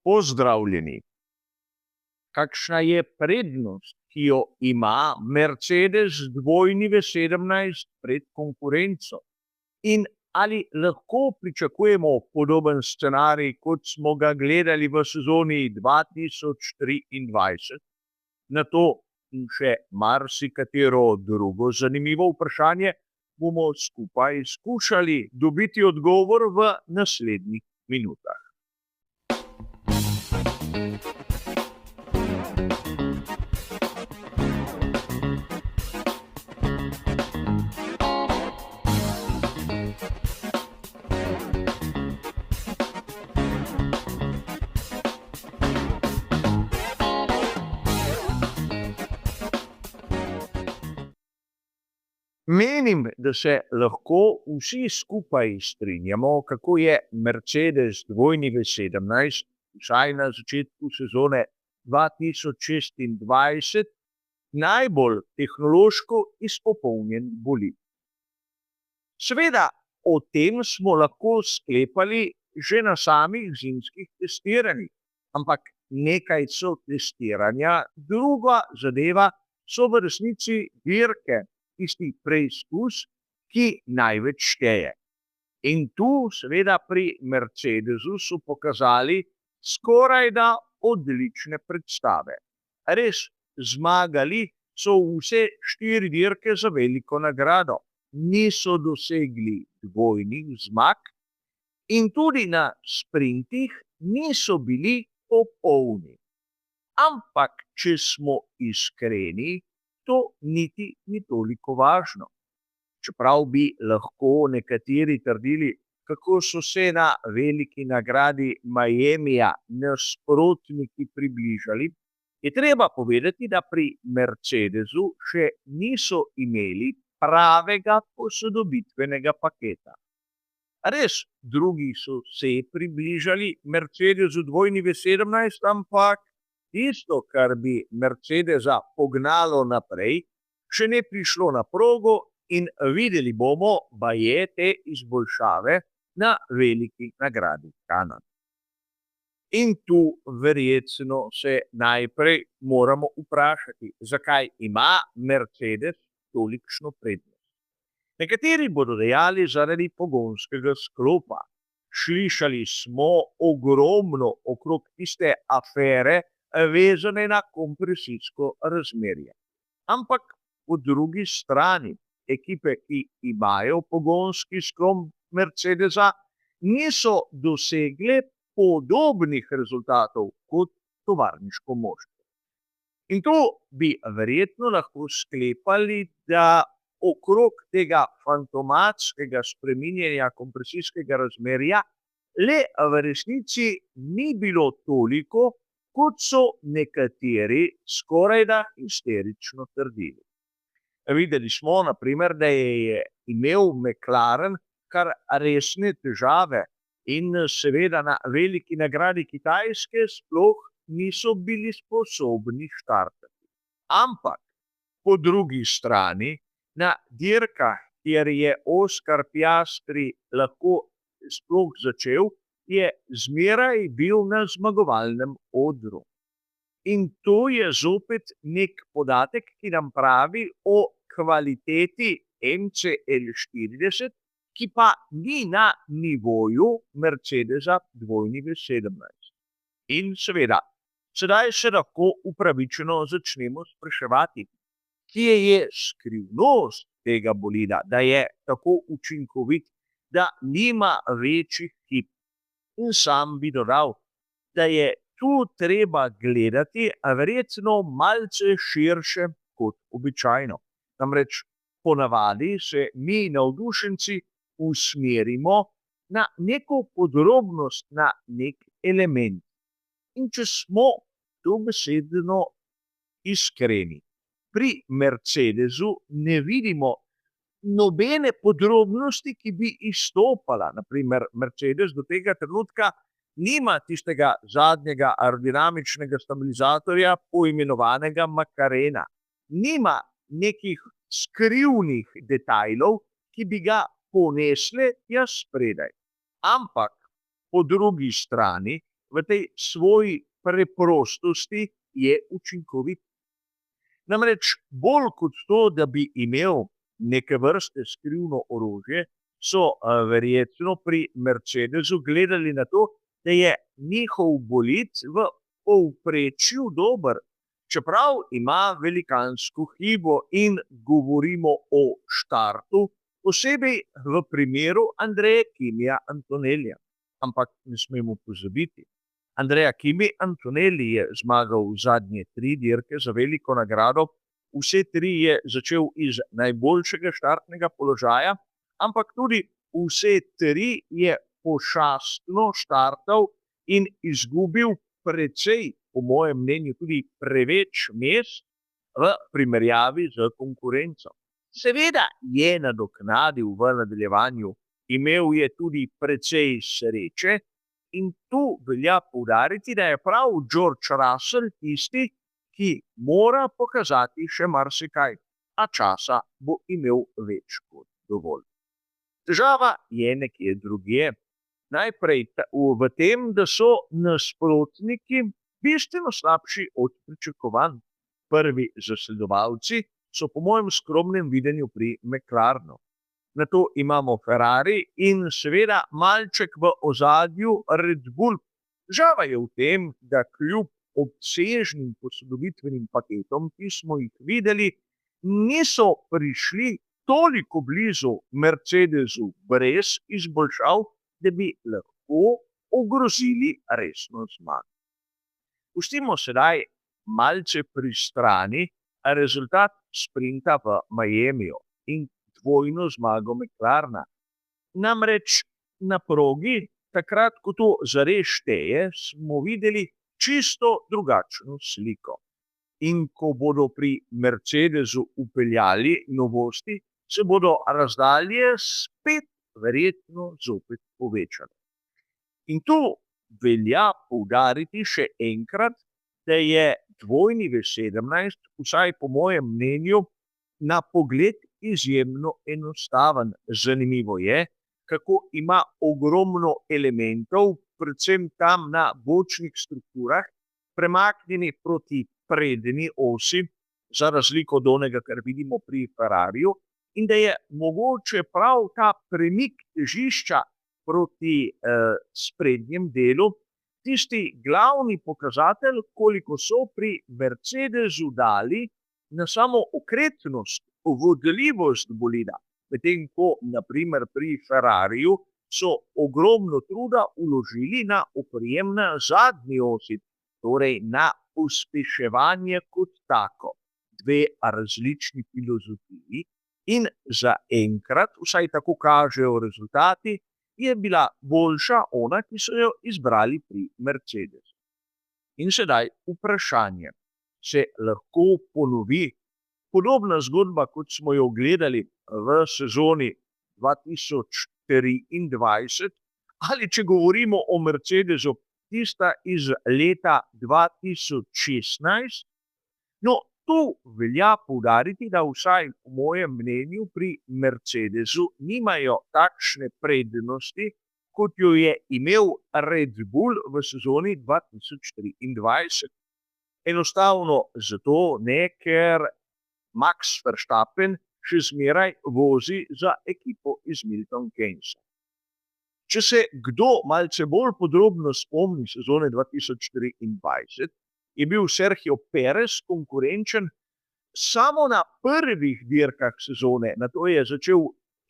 Pozdravljeni. Kakšna je prednost, ki jo ima Mercedes dvojni V17 pred konkurenco? In ali lahko pričakujemo podoben scenarij, kot smo ga gledali v sezoni 2023? Na to in še marsikatero drugo zanimivo vprašanje bomo skupaj skušali dobiti odgovor v naslednjih minutah. Menim, da se lahko vsi skupaj strinjamo, kako je Mercedes dvojni V17, vsaj na začetku sezone 2026, najbolj tehnološko izpopolnjen bolid. Seveda, o tem smo lahko sklepali že na samih zimskih testiranjih, ampak nekaj so testiranja, druga zadeva so v resnici dirke, tisti preizkus, ki največ šteje. In tu seveda pri Mercedesu so pokazali skorajda odlične predstave. Res, zmagali so vse 4 dirke za veliko nagrado, niso dosegli dvojnih zmag in tudi na sprintih niso bili popolni. Ampak, če smo iskreni, to niti ni toliko važno. Čeprav bi lahko nekateri trdili, kako so se na veliki nagradi Miamija nasprotniki približali, je treba povedati, da pri Mercedesu še niso imeli pravega posodobitvenega paketa. Res, drugi so se približali Mercedesu dvojni V17, ampak tisto, kar bi Mercedesa pognalo naprej, še ne prišlo na progo in videli bomo baje te izboljšave na veliki nagradi Kanada. In tu verjetno se najprej moramo vprašati, zakaj ima Mercedes tolikšno prednost. Nekateri bodo dejali zaradi pogonskega sklopa. Slišali smo ogromno okrog tiste afere, vezane na kompresijsko razmerje. Ampak po drugi strani ekipe, ki imajo pogonski sklop Mercedesa, niso dosegle podobnih rezultatov kot tovarniško moštvo. In to bi verjetno lahko sklepali, da okrog tega fantomatskega spreminjanja kompresijskega razmerja le v resnici ni bilo toliko, kot so nekateri skorajda histerično trdili. Videli smo, na primer, da je imel McLaren kar resne težave in seveda na veliki nagradi Kitajske sploh niso bili sposobni štartati. Ampak po drugi strani, na dirkah, kjer je Oscar Piastri lahko sploh začel, je zmeraj bil na zmagovalnem odru. In to je zopet nek podatek, ki nam pravi o kvaliteti MCL40, ki pa ni na nivoju Mercedesa dvojni V17. In seveda, sedaj se lahko upravičeno začnemo spraševati, kje je skrivnost tega bolida, da je tako učinkovit, da nima večjih hib. In sam bi dodal, da je tu treba gledati verjetno malce širše kot običajno. Namreč ponavadi se mi navdušenci usmerimo na neko podrobnost, na nek element. In če smo dobesedno iskreni, pri Mercedesu ne vidimo nobene podrobnosti, ki bi izstopala. Naprimer, Mercedes do tega trenutka nima tistega zadnjega aerodinamičnega stabilizatorja, poimenovanega Macarena. Nima nekih skrivnih detajlov, ki bi ga ponesle tja spredaj. Ampak po drugi strani v tej svoji preprostosti je učinkovit. Namreč bolj kot to, da bi imel neke vrste skrivno orožje, so verjetno pri Mercedesu gledali na to, da je njihov bolid v povprečju dober, čeprav ima velikansko hibo in govorimo o štartu, posebej v primeru Andreja Kimija Antonellija. Ampak ne smemo pozabiti, Andrea Kimi Antonelli je zmagal zadnje 3 dirke za veliko nagrado, vse 3 je začel iz najboljšega štartnega položaja, ampak tudi vse 3 je pošastno štartal in izgubil precej, po mojem mnenju, tudi preveč mest v primerjavi z konkurenco. Seveda je nadoknadil v nadaljevanju, imel je tudi precej sreče in tu velja poudariti, da je prav George Russell tisti, ki mora pokazati še marsikaj, a časa bo imel več kot dovolj. Težava je nekje drugje. Najprej v tem, da so nasprotniki bistveno slabši od pričakovanj. Prvi zasledovalci so po mojem skromnem videnju pri McLarenu. Nato imamo Ferrari in seveda malček v ozadju Red Bull. Težava je v tem, da kljub obsežnim posodobitvenim paketom, ki smo jih videli, niso prišli toliko blizu Mercedesu brez izboljšav, da bi lahko ogrozili resno zmago. Pustimo sedaj malce pri strani rezultat sprinta v Miamiju in dvojno zmago McLarena. Namreč na progi, takrat, ko to zares šteje, smo videli čisto drugačno sliko. In ko bodo pri Mercedesu vpeljali novosti, se bodo razdalje spet verjetno zopet povečale. In tu velja poudariti še enkrat, da je dvojni V17, vsaj po mojem mnenju, na pogled izjemno enostaven. Zanimivo je, kako ima ogromno elementov, predvsem tam na bočnih strukturah, premaknjeni proti prednji osi, za razliko od onega, kar vidimo pri Ferrariju, in da je mogoče prav ta premik težišča proti sprednjem delu tisti glavni pokazatelj, koliko so pri Mercedesu dali na samo okretnost, vodljivost bolida, medtem ko na primer pri Ferrariju so ogromno truda vložili na oprijem na zadnji osi, torej na pospeševanje kot tako. Dve različni filozofiji in zaenkrat, vsaj tako kažejo rezultati, je bila boljša ona, ki so jo izbrali pri Mercedesu. In sedaj vprašanje, se lahko ponovi podobna zgodba, kot smo jo gledali v sezoni 2023, ali če govorimo o Mercedesu, tista iz leta 2016. No, tu velja poudariti, da vsaj po mojem mnenju pri Mercedesu nimajo takšne prednosti, kot jo je imel Red Bull v sezoni 2023. Enostavno zato ne, ker Max Verstappen še zmeraj vozi za ekipo iz Milton Keynesa. Če se kdo malce bolj podrobno spomni sezone 2023, je bil Sergio Perez konkurenčen samo na prvih dirkah sezone, nato je začel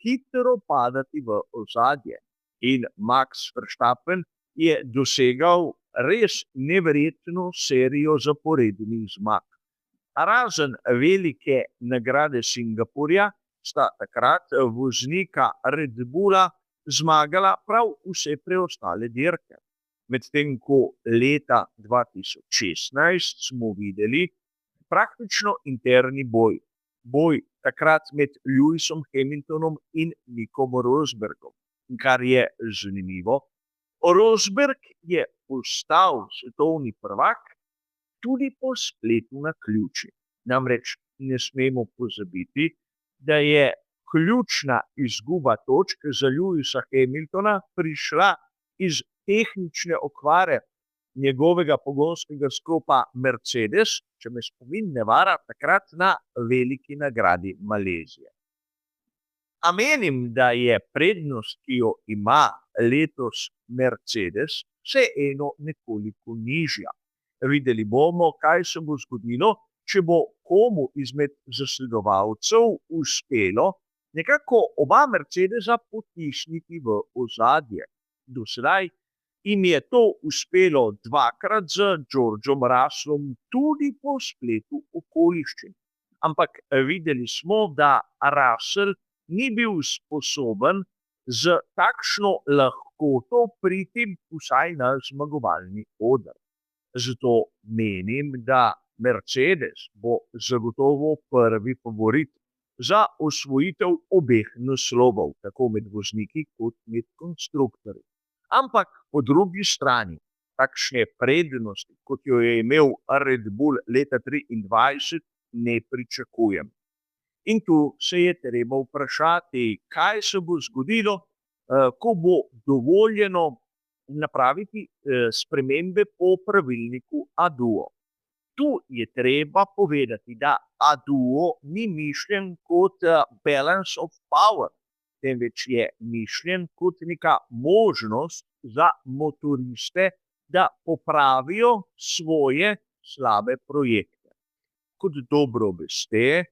hitro padati v ozadje in Max Verstappen je dosegal res neverjetno serijo zaporednih zmag. Razen velike nagrade Singapurja sta takrat voznika Red Bulla zmagala prav vse preostale dirke. Medtem ko leta 2016 smo videli praktično interni boj. Boj takrat med Lewisom Hamiltonom in Nickom Rosbergom. Kar je zanimivo, Rosberg je postal svetovni prvak tudi po spletu naključij. Namreč ne smemo pozabiti, da je ključna izguba točk za Lewisa Hamiltona prišla iz tehnične okvare, njegovega pogonskega sklopa Mercedes, če me spomin ne vara, takrat na veliki nagradi Malezije. A menim, da je prednost, ki jo ima letos Mercedes, vseeno nekoliko nižja. Videli bomo, kaj se bo zgodilo, če bo komu izmed zasledovalcev uspelo nekako oba Mercedesa potisniti v ozadje. Do sedaj jim je to uspelo dvakrat z Georgeom Russellom tudi po spletu okoliščin. Ampak videli smo, da Russell ni bil sposoben z takšno lahkoto priti vsaj na zmagovalni oder. Zato menim, da Mercedes bo zagotovo prvi favorit za osvojitev obeh naslovov, tako med vozniki kot med konstruktorji. Ampak po drugi strani, takšne prednosti, kot jo je imel Red Bull leta 2023, ne pričakujem. In tu se je treba vprašati, kaj se bo zgodilo, ko bo dovoljeno napraviti spremembe po pravilniku ADUO. Tu je treba povedati, da ADUO ni mišljen kot balance of power, temveč je mišljen kot neka možnost za motoriste, da popravijo svoje slabe projekte. Kot dobro veste,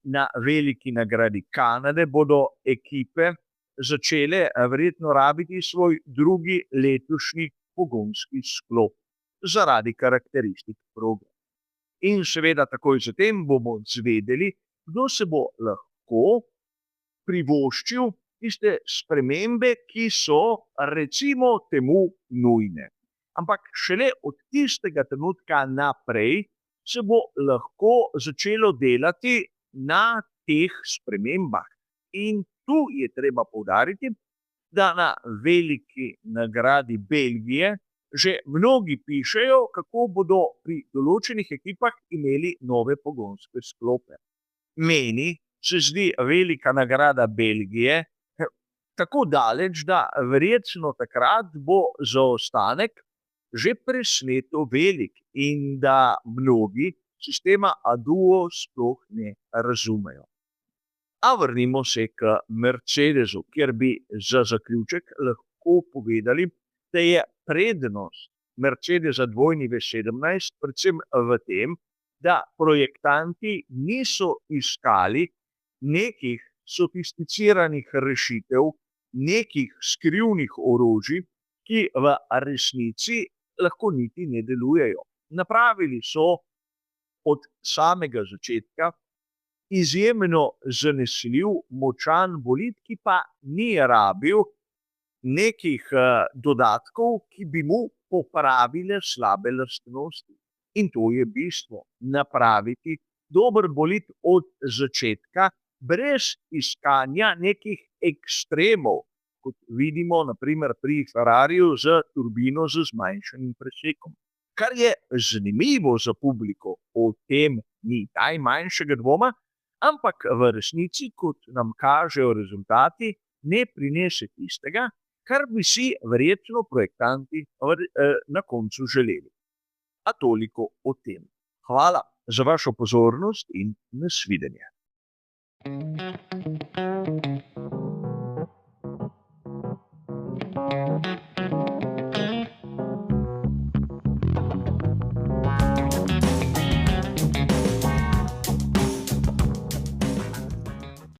na veliki nagradi Kanade bodo ekipe začele verjetno rabiti svoj drugi letošnji pogonski sklop zaradi karakteristik proge. In seveda takoj zatem bomo izvedeli, kdo se bo lahko privoščil tiste spremembe, ki so recimo temu nujne. Ampak šele od tistega trenutka naprej se bo lahko začelo delati na teh spremembah. In tu je treba poudariti, da na veliki nagradi Belgije že mnogi pišejo, kako bodo pri določenih ekipah imeli nove pogonske sklope. Meni se zdi velika nagrada Belgije tako daleč, da verjetno takrat bo zaostanek že presneto velik in da mnogi sistema ADUO sploh ne razumejo. A vrnimo se k Mercedesu, kjer bi za zaključek lahko povedali, da je prednost Mercedesa W17 predvsem v tem, da projektanti niso iskali nekih sofisticiranih rešitev, nekih skrivnih orožij, ki v resnici lahko niti ne delujejo. Napravili so od samega začetka izjemno zanesljiv, močan bolid, ki pa ni rabil nekih dodatkov, ki bi mu popravile slabe lastnosti. In to je bistvo, napraviti dober bolid od začetka, brez iskanja nekih ekstremov, kot vidimo na primer pri Ferrariju z turbino z zmanjšanim presekom. Kar je zanimivo za publiko, o tem ni najmanjšega dvoma, ampak v resnici, kot nam kažejo rezultati, ne prinese tistega, kar bi si verjetno projektanti na koncu želeli. A toliko o tem. Hvala za vašo pozornost in nasvidenje.